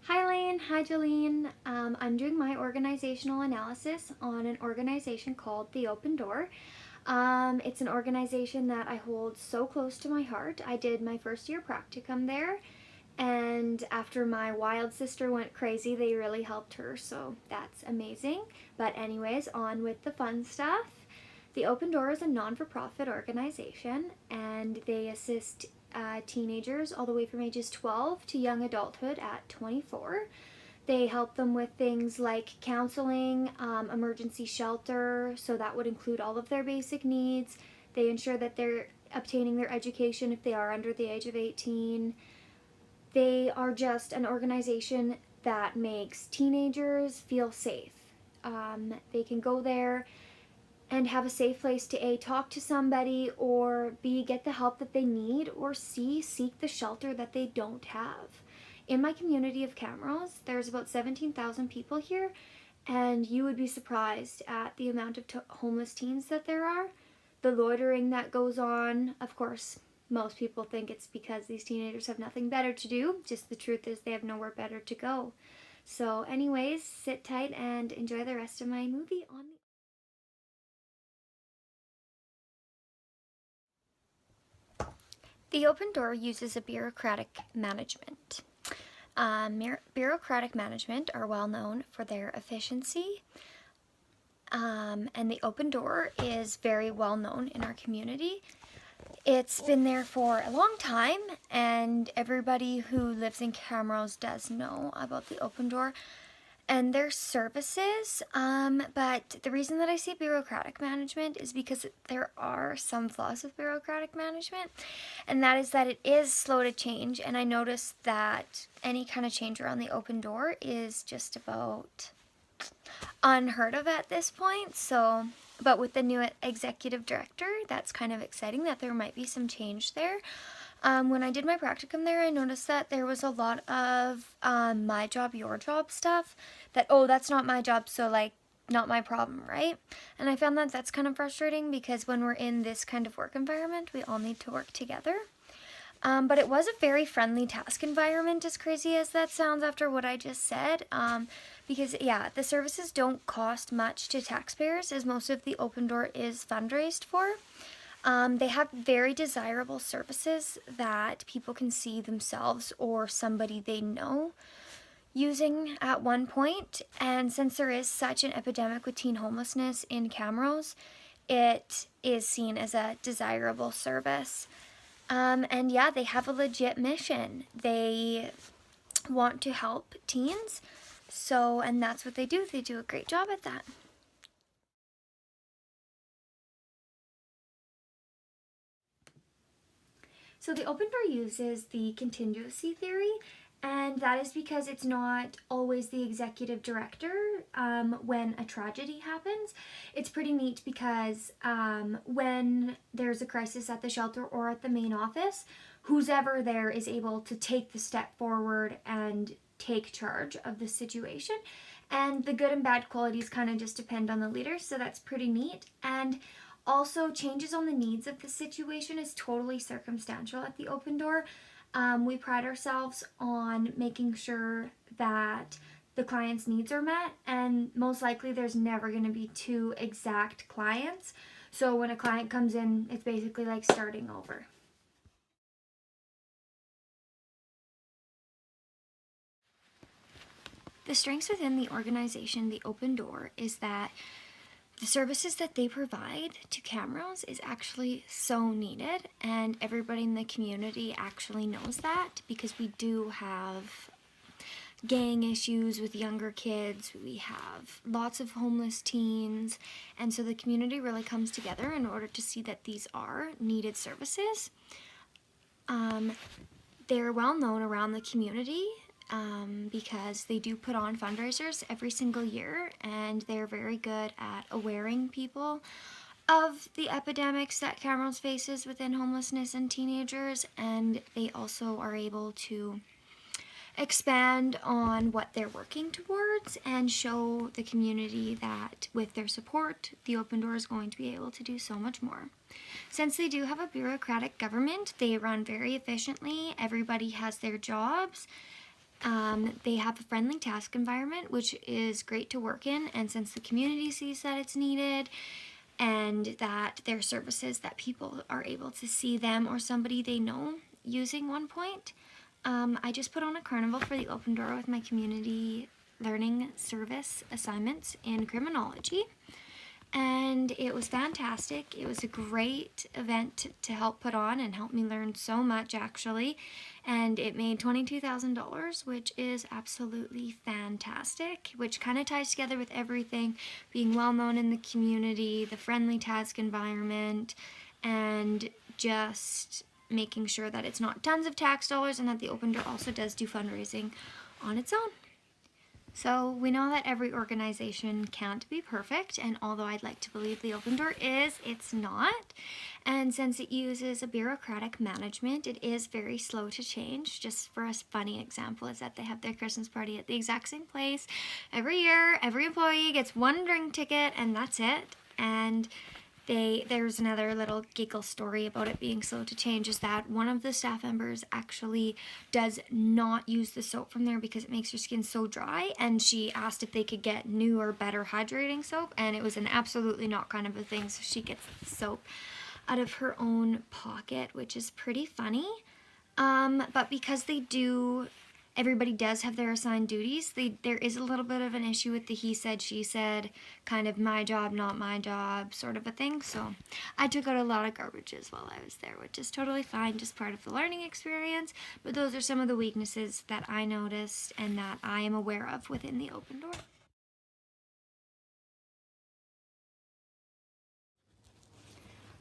Hi Lane, hi Jolene. I'm doing my organizational analysis on an organization called The Open Door. It's an organization that I hold so close to my heart. I did my first year practicum there, and after my wild sister went crazy, they really helped her, so that's amazing. But, anyways, on with the fun stuff. The Open Door is a non for profit organization, and they assist teenagers all the way from ages 12 to young adulthood at 24. They help them with things like counseling, emergency shelter, so that would include all of their basic needs. They ensure that they're obtaining their education if they are under the age of 18. They are just an organization that makes teenagers feel safe. They can go there and have a safe place to A, talk to somebody, or B, get the help that they need, or C, seek the shelter that they don't have. In my community of Camrose, there's about 17,000 people here, and you would be surprised at the amount of homeless teens that there are. The loitering that goes on, of course, most people think it's because these teenagers have nothing better to do. Just the truth is they have nowhere better to go. So anyways, sit tight and enjoy the rest of my movie on The Open Door uses a bureaucratic management. Bureaucratic management are well known for their efficiency, and the Open Door is very well known in our community. It's been there for a long time, and everybody who lives in Camrose does know about the Open Door and their services. But the reason that I say bureaucratic management is because there are some flaws with bureaucratic management, and that is that it is slow to change. And I noticed that any kind of change around the Open Door is just about unheard of at this point. So, but with the new executive director, that's kind of exciting that there might be some change there. When I did my practicum there, I noticed that there was a lot of my job, your job stuff that, oh, that's not my job, so like, not my problem, right? And I found that that's kind of frustrating because when we're in this kind of work environment, we all need to work together. But it was a very friendly task environment, as crazy as that sounds after what I just said. Because, yeah, the services don't cost much to taxpayers, as most of the Open Door is fundraised for. They have very desirable services that people can see themselves or somebody they know using at one point. And since there is such an epidemic with teen homelessness in Camrose, it is seen as a desirable service. And yeah, they have a legit mission. They want to help teens. So, and that's what they do. They do a great job at that. So the Open Door uses the contingency theory, and that is because it's not always the executive director when a tragedy happens. It's pretty neat because when there's a crisis at the shelter or at the main office, who's ever there is able to take the step forward and take charge of the situation. And the good and bad qualities kind of just depend on the leader, so that's pretty neat. And also, changes on the needs of the situation is totally circumstantial at the Open Door. We pride ourselves on making sure that the client's needs are met, and most likely there's never going to be two exact clients. So when a client comes in, it's basically like starting over. The strengths within the organization, the Open Door, is that the services that they provide to Camrose is actually so needed, and everybody in the community actually knows that because we do have gang issues with younger kids, we have lots of homeless teens, and so the community really comes together in order to see that these are needed services. They're well known around the community because they do put on fundraisers every single year, and they're very good at awareing people of the epidemics that Camrose faces within homelessness and teenagers, and they also are able to expand on what they're working towards and show the community that with their support, the Open Door is going to be able to do so much more. Since they do have a bureaucratic government, they run very efficiently. Everybody has their jobs, They have a friendly task environment, which is great to work in, and since the community sees that it's needed and that there are services that people are able to see them or somebody they know using OnePoint, I just put on a carnival for the Open Door with my community learning service assignments in criminology. And it was fantastic. It was a great event to help put on and help me learn so much, actually. And it made $22,000, which is absolutely fantastic, which kind of ties together with everything being well known in the community, the friendly task environment, and just making sure that it's not tons of tax dollars and that the Open Door also does do fundraising on its own. So we know that every organization can't be perfect, and although I'd like to believe the Open Door is, it's not. And since it uses a bureaucratic management, it is very slow to change. Just for a funny example is that they have their Christmas party at the exact same place every year. Every employee gets one drink ticket and that's it. And there's another little giggle story about it being slow to change, is that one of the staff members actually does not use the soap from there because it makes her skin so dry, and she asked if they could get new or better hydrating soap, and it was an absolutely not kind of a thing, so she gets the soap out of her own pocket, which is pretty funny. But because everybody does have their assigned duties, there is a little bit of an issue with the he said, she said, kind of my job, not my job sort of a thing. So I took out a lot of garbages while I was there, which is totally fine, just part of the learning experience. But those are some of the weaknesses that I noticed and that I am aware of within the Open Door.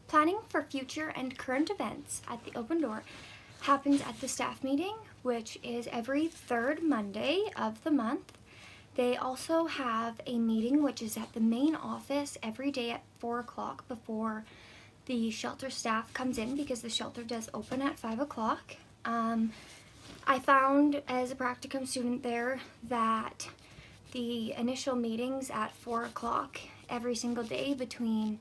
Planning for future and current events at the Open Door happens at the staff meeting, which is every third Monday of the month. They also have a meeting which is at the main office every day at 4 o'clock before the shelter staff comes in, because the shelter does open at 5 o'clock. I found as a practicum student there that the initial meetings at 4 o'clock every single day between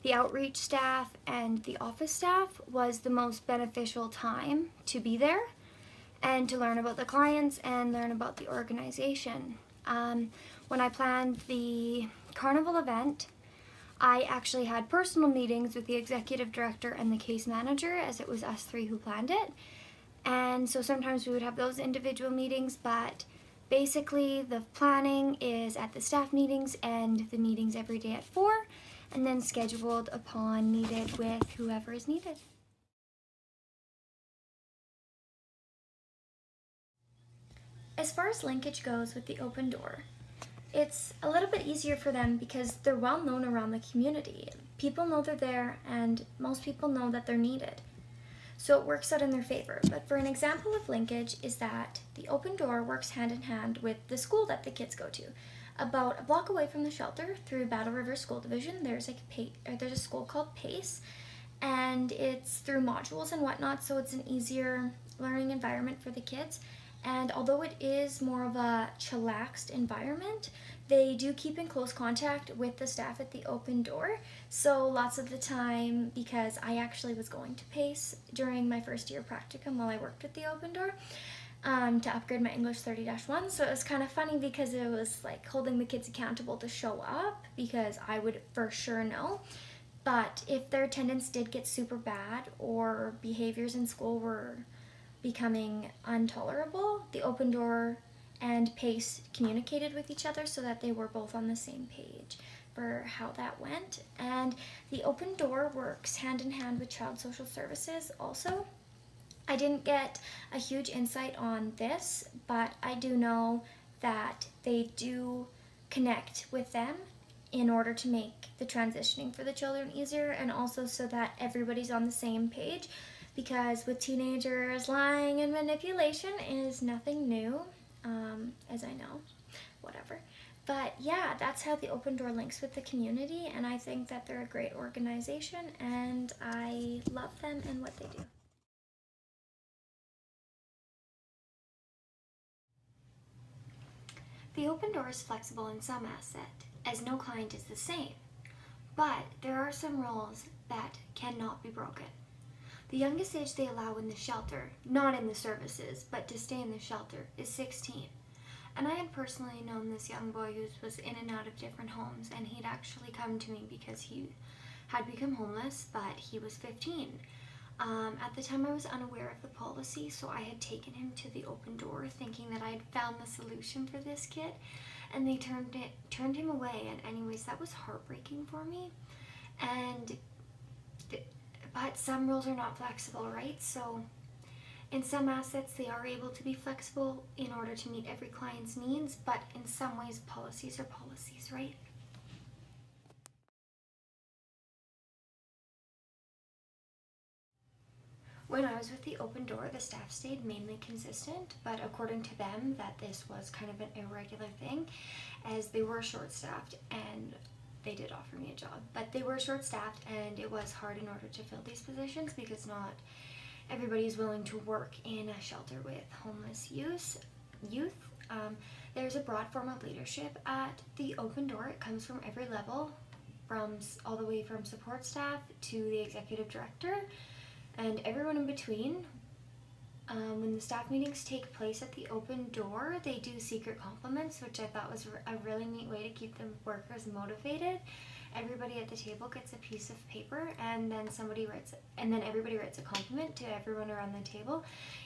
the outreach staff and the office staff was the most beneficial time to be there and to learn about the clients and learn about the organization. When I planned the carnival event, I actually had personal meetings with the executive director and the case manager, as it was us three who planned it. And so sometimes we would have those individual meetings, but basically the planning is at the staff meetings and the meetings every day at 4, and then scheduled upon needed with whoever is needed. As far as linkage goes with the Open Door, it's a little bit easier for them because they're well known around the community. People know they're there, and most people know that they're needed. So it works out in their favor. But for an example of linkage is that the Open Door works hand in hand with the school that the kids go to. About a block away from the shelter, through Battle River School Division, there's a school called PACE, and it's through modules and whatnot, so it's an easier learning environment for the kids. And although it is more of a chillaxed environment, they do keep in close contact with the staff at the Open Door. So lots of the time, because I actually was going to PACE during my first year practicum while I worked at the Open Door, to upgrade my English 30-1. So it was kind of funny because it was like holding the kids accountable to show up, because I would for sure know. But if their attendance did get super bad or behaviors in school were becoming intolerable, the Open Door and PACE communicated with each other so that they were both on the same page for how that went. And the Open Door works hand in hand with Child Social Services also. I didn't get a huge insight on this, but I do know that they do connect with them in order to make the transitioning for the children easier, and also so that everybody's on the same page, because with teenagers, lying and manipulation is nothing new, as I know, whatever. But yeah, that's how the Open Door links with the community, and I think that they're a great organization, and I love them and what they do. The Open Door is flexible in some aspect, as no client is the same, but there are some rules that cannot be broken. The youngest age they allow in the shelter, not in the services, but to stay in the shelter, is 16. And I had personally known this young boy who was in and out of different homes, and he'd actually come to me because he had become homeless, but he was 15. At the time I was unaware of the policy, so I had taken him to the Open Door thinking that I had found the solution for this kid, and they turned him away. And anyways, that was heartbreaking for me. But some rules are not flexible, right? So in some assets they are able to be flexible in order to meet every client's needs, but in some ways policies are policies, right? When I was with the Open Door, the staff stayed mainly consistent, but according to them, that this was kind of an irregular thing, as they were short-staffed, and they did offer me a job, but they were short-staffed, and it was hard in order to fill these positions because not everybody is willing to work in a shelter with homeless youth. There's a broad form of leadership at the Open Door. It comes from every level, from all the way from support staff to the executive director, and everyone in between. When the staff meetings take place at the Open Door, they do secret compliments, which I thought was a really neat way to keep the workers motivated. Everybody at the table gets a piece of paper, and then everybody writes a compliment to everyone around the table.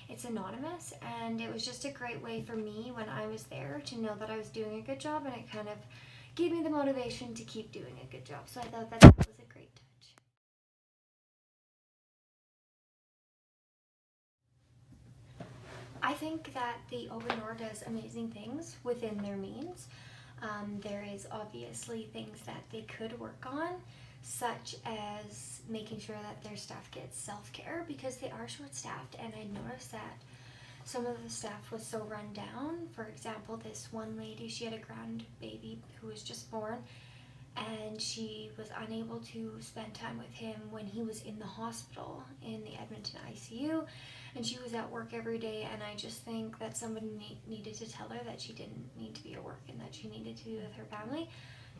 It's anonymous, and it was just a great way for me when I was there to know that I was doing a good job, and it kind of gave me the motivation to keep doing a good job. So I thought that was a great touch. I think that the Open Door does amazing things within their means. There is obviously things that they could work on, such as making sure that their staff gets self-care because they are short-staffed, and I noticed that some of the staff was so run down. For example, this one lady, she had a grandbaby who was just born, and she was unable to spend time with him when he was in the hospital in the Edmonton ICU, and she was at work every day, and I just think that somebody needed to tell her that she didn't need to be at work and that she needed to be with her family.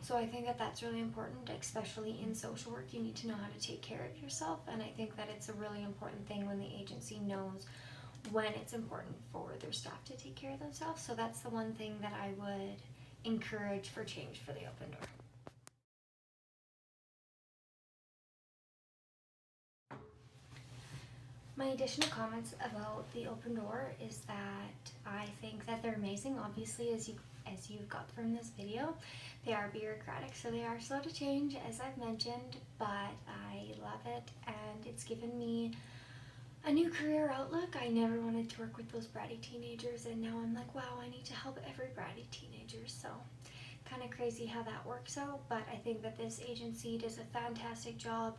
So I think that that's really important, especially in social work. You need to know how to take care of yourself, and I think that it's a really important thing when the agency knows when it's important for their staff to take care of themselves. So that's the one thing that I would encourage for change for the Open Door. My additional comments about the Open Door is that I think that they're amazing. Obviously, as you've got from this video, they are bureaucratic, so they are slow to change, as I've mentioned, but I love it, and it's given me a new career outlook. I never wanted to work with those bratty teenagers, and now I'm like, wow, I need to help every bratty teenager. So kind of crazy how that works out, but I think that this agency does a fantastic job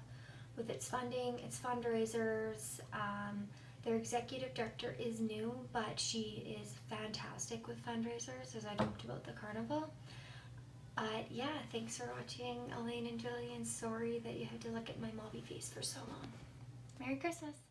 with its funding, its fundraisers. Their executive director is new, but she is fantastic with fundraisers, as I talked about the carnival. But yeah, thanks for watching, Elaine and Julian. Sorry that you had to look at my mobby face for so long. Merry Christmas!